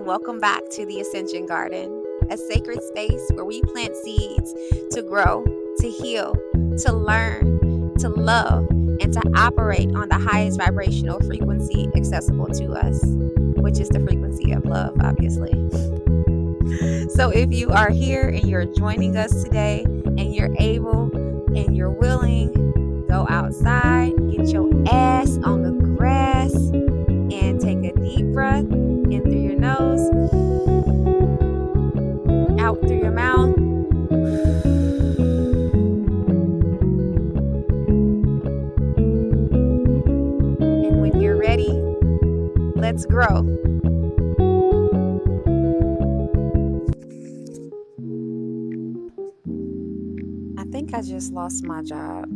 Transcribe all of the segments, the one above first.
and welcome back to the Ascension Garden, a sacred space where we plant seeds to grow, to heal, to learn, to love, and to operate on the highest vibrational frequency accessible to us, which is the frequency of love, obviously. So if you are here and you're joining us today and you're able and you're willing, go outside, get your ass on the grass, and take a deep breath in through your nose, out through your mouth. And when you're ready, let's grow. I think I just lost my job.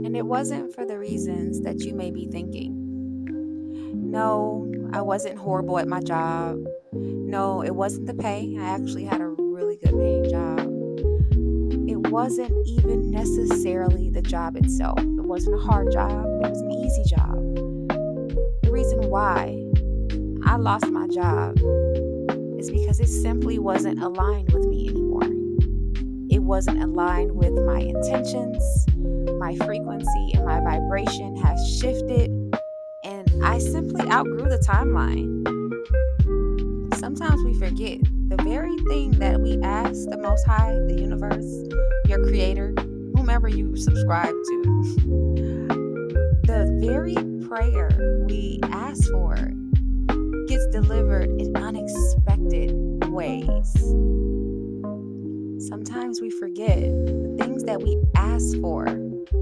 And it wasn't for the reasons that you may be thinking. No, I wasn't horrible at my job. No, it wasn't the pay. I actually had a really good paying job. It wasn't even necessarily the job itself. It wasn't a hard job. It was an easy job. The reason why I lost my job is because it simply wasn't aligned with me anymore. It wasn't aligned with my intentions. My frequency and my vibration has shifted, and I simply outgrew the timeline. Sometimes we forget the very thing that we ask the Most High, the universe, your creator, whomever you subscribe to. The very prayer we ask for gets delivered in unexpected ways. Sometimes we forget the things that we ask for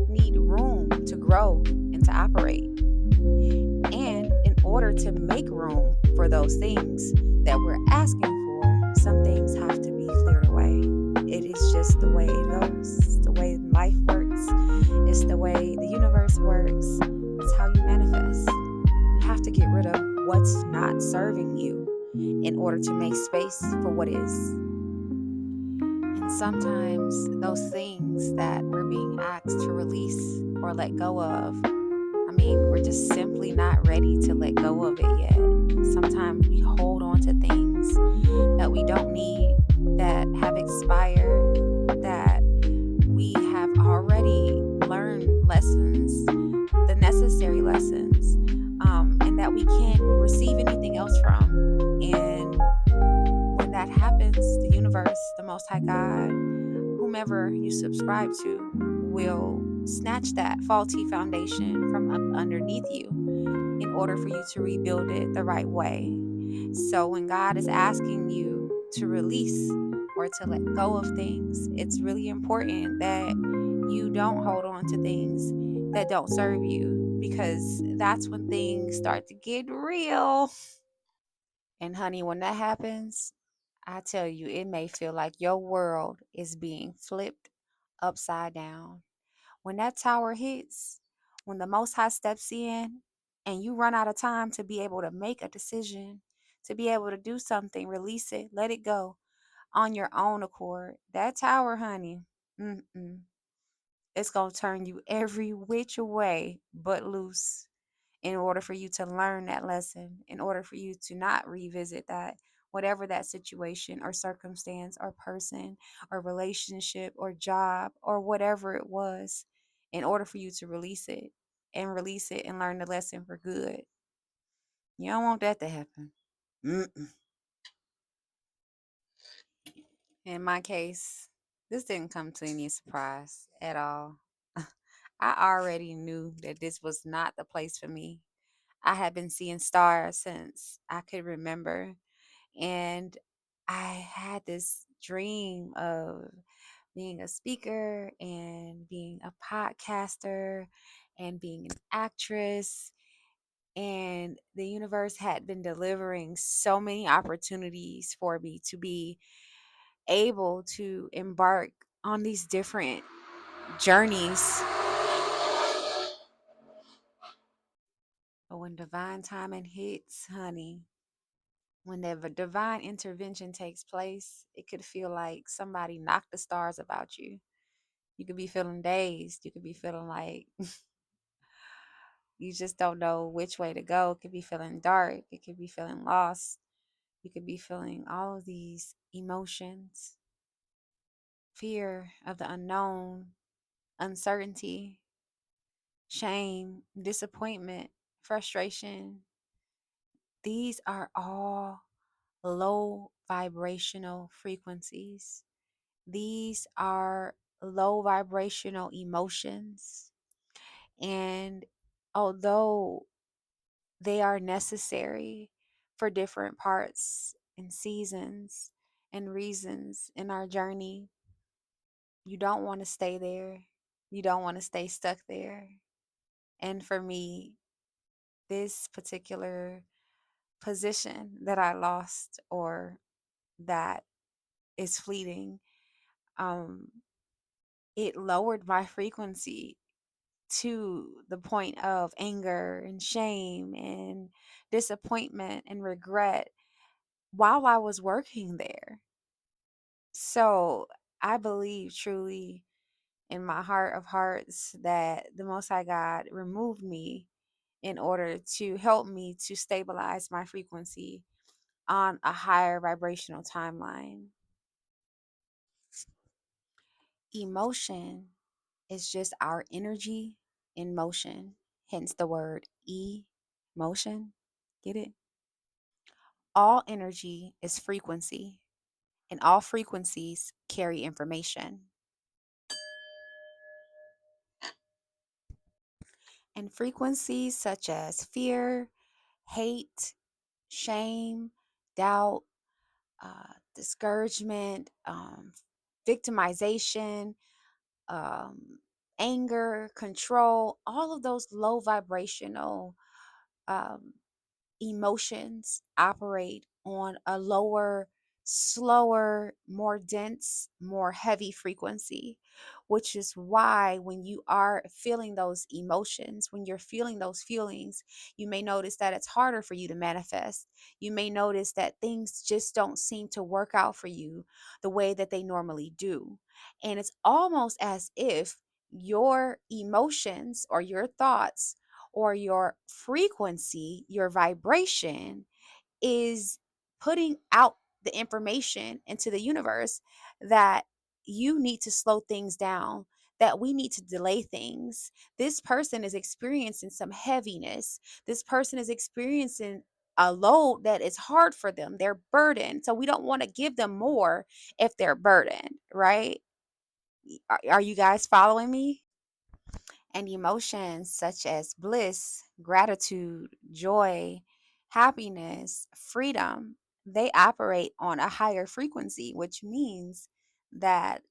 need room to grow and to operate. And in order to make room for those things that we're asking for, some things have to be cleared away. It is just the way it goes. It's the way life works. It's the way the universe works. It's how you manifest. You have to get rid of what's not serving you in order to make space for what is. And sometimes those things that we're being asked to release or let go of, we're just simply not ready to let go of it yet. Sometimes we hold on to things that we don't need, that have expired, that we have already learned lessons, the necessary lessons, and that we can't receive anything else from. And when that happens, the universe, the Most High God, whomever you subscribe to, will snatch that faulty foundation from up underneath you in order for you to rebuild it the right way. So when God is asking you to release or to let go of things, it's really important that you don't hold on to things that don't serve you, because that's when things start to get real. And honey, when that happens, I tell you, it may feel like your world is being flipped upside down. When that tower hits, when the Most High steps in and you run out of time to be able to make a decision, to be able to do something, release it, let it go on your own accord, that tower, honey, it's going to turn you every which way but loose, in order for you to learn that lesson, in order for you to not revisit that, whatever that situation or circumstance or person or relationship or job or whatever it was, in order for you to release it and learn the lesson for good. You don't want that to happen. In my case, this didn't come to any surprise at all. I already knew that this was not the place for me. I had been seeing stars since I could remember. And I had this dream of being a speaker and being a podcaster and being an actress. And the universe had been delivering so many opportunities for me to be able to embark on these different journeys. But when divine timing hits, honey, when the divine intervention takes place, it could feel like somebody knocked the stars about you. You could be feeling dazed. You could be feeling like you just don't know which way to go. It could be feeling dark. It could be feeling lost. You could be feeling all of these emotions, fear of the unknown, uncertainty, shame, disappointment, frustration. These are all low vibrational frequencies. These are low vibrational emotions. And although they are necessary for different parts and seasons and reasons in our journey, you don't want to stay there. You don't want to stay stuck there. And for me, this particular position that I lost or that is fleeting, um, it lowered my frequency to the point of anger and shame and disappointment and regret while I was working there. So I believe truly in my heart of hearts that the Most High God removed me in order to help me to stabilize my frequency on a higher vibrational timeline. Emotion is just our energy in motion, hence the word motion. Get it? All energy is frequency, and all frequencies carry information. And frequencies such as fear, hate, shame, doubt, discouragement, victimization, um, anger, control, all of those low vibrational um, emotions operate on a lower, slower, more dense, more heavy frequency, which is why when you are feeling those emotions, when you're feeling those feelings, you may notice that it's harder for you to manifest. You may notice that things just don't seem to work out for you the way that they normally do. And it's almost as if your emotions or your thoughts or your frequency, your vibration is putting out the information into the universe that you need to slow things down, that we need to delay things. This person is experiencing some heaviness. This person is experiencing a load that is hard for them. They're burdened. So we don't want to give them more if they're burdened, right? Are you guys following me? And emotions such as bliss, gratitude, joy, happiness, freedom, they operate on a higher frequency, which means that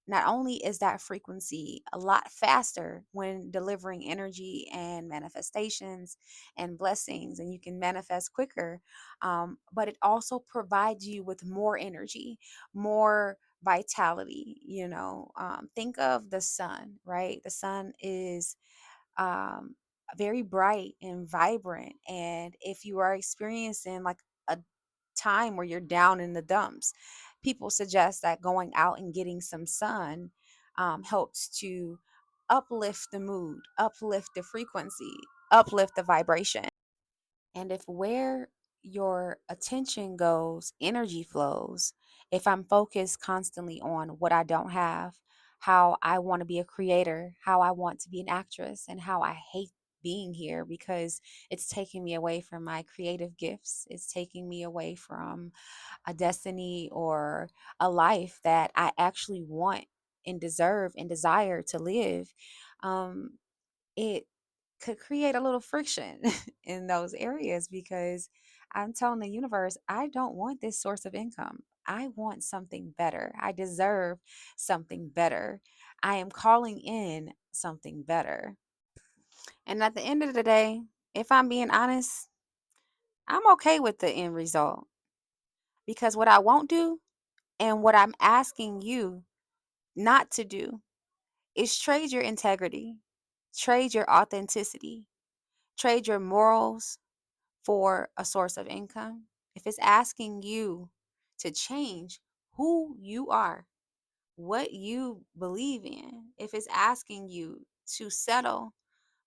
not only is that frequency a lot faster when delivering energy and manifestations and blessings, and you can manifest quicker, but it also provides you with more energy, more vitality. Think of the sun, right? The sun is um, very bright and vibrant. And if you are experiencing like a time where you're down in the dumps, people suggest that going out and getting some sun helps to uplift the mood, uplift the frequency, uplift the vibration. And if where your attention goes, energy flows. If I'm focused constantly on what I don't have, how I want to be a creator, how I want to be an actress, and how I hate being here because it's taking me away from my creative gifts, it's taking me away from a destiny or a life that I actually want and deserve and desire to live. It could create a little friction in those areas because I'm telling the universe, I don't want this source of income. I want something better. I deserve something better. I am calling in something better. And at the end of the day, if I'm being honest, I'm okay with the end result because what I won't do and what I'm asking you not to do is trade your integrity, trade your authenticity, trade your morals for a source of income. If it's asking you to change who you are, what you believe in. If it's asking you to settle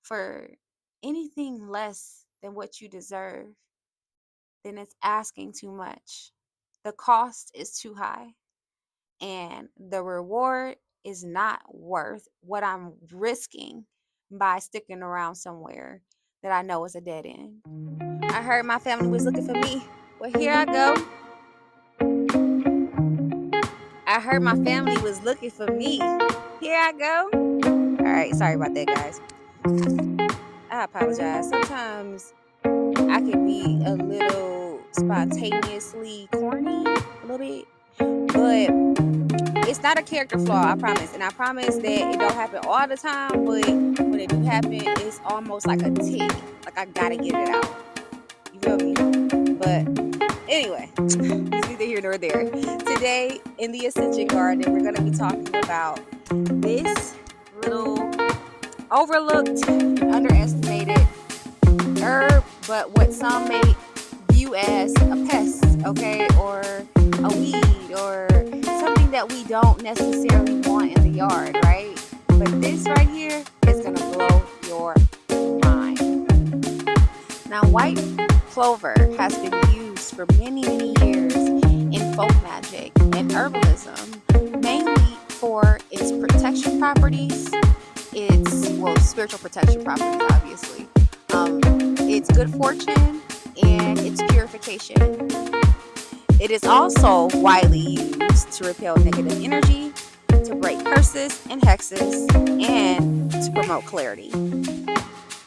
for anything less than what you deserve, then it's asking too much. The cost is too high, and the reward is not worth what I'm risking by sticking around somewhere that I know is a dead end. I heard my family was looking for me. Well, here I go. I heard my family was looking for me. Here I go. All right, sorry about that, guys. I apologize. Sometimes I can be a little spontaneously corny, a little bit, but it's not a character flaw, I promise. And I promise that it don't happen all the time, but when it do happen, it's almost like a tick. Like I gotta get it out. You feel me? But anyway, it's neither here nor there. Today in the Ascension Garden, we're gonna be talking about this little overlooked and underestimated herb, but what some may view as a pest, okay, or a weed, or something that we don't necessarily want in the yard, right? But this right here is gonna blow your mind. Now, white clover has been used for many, many years in folk magic and herbalism, mainly for its protection properties. Its spiritual protection properties, obviously. It's good fortune and its purification. It is also widely used to repel negative energy, to break curses and hexes, and to promote clarity.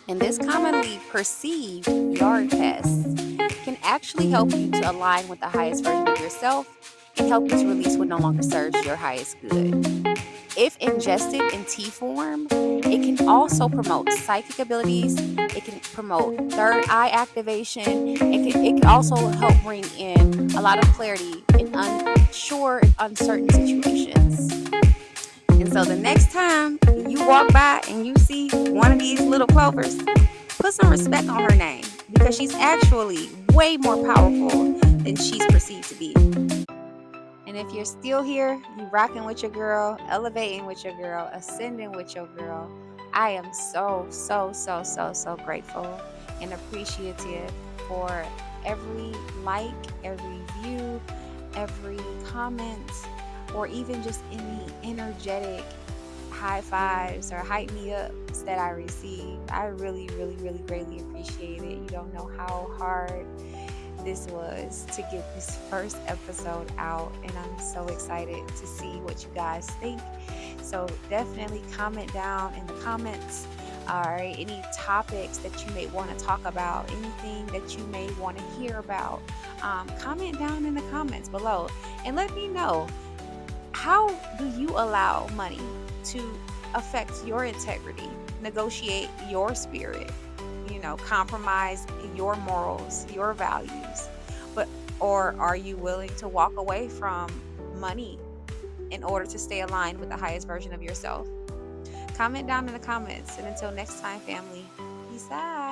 And this commonly perceived yard pest can actually help you to align with the highest version of yourself and help you to release what no longer serves your highest good. If ingested in tea form, it can also promote psychic abilities. It can promote third eye activation. It can also help bring in a lot of clarity in unsure and uncertain situations. And so the next time you walk by and you see one of these little clovers, put some respect on her name, because she's actually way more powerful than she's perceived to be. And if you're still here, you rocking with your girl, elevating with your girl, ascending with your girl, I am so, so, so, so, so grateful and appreciative for every like, every view, every comment, or even just any energetic high fives or hype me ups that I receive. I really, really, really greatly appreciate it. You don't know how hard this was to get this first episode out, and I'm so excited to see what you guys think. So definitely comment down in the comments, all right, any topics that you may want to talk about, anything that you may want to hear about. Comment down in the comments below and let me know, how do you allow money to affect your integrity, negotiate your spirit, compromise your morals, your values? Or are you willing to walk away from money in order to stay aligned with the highest version of yourself? Comment down in the comments, and until next time, family, peace out.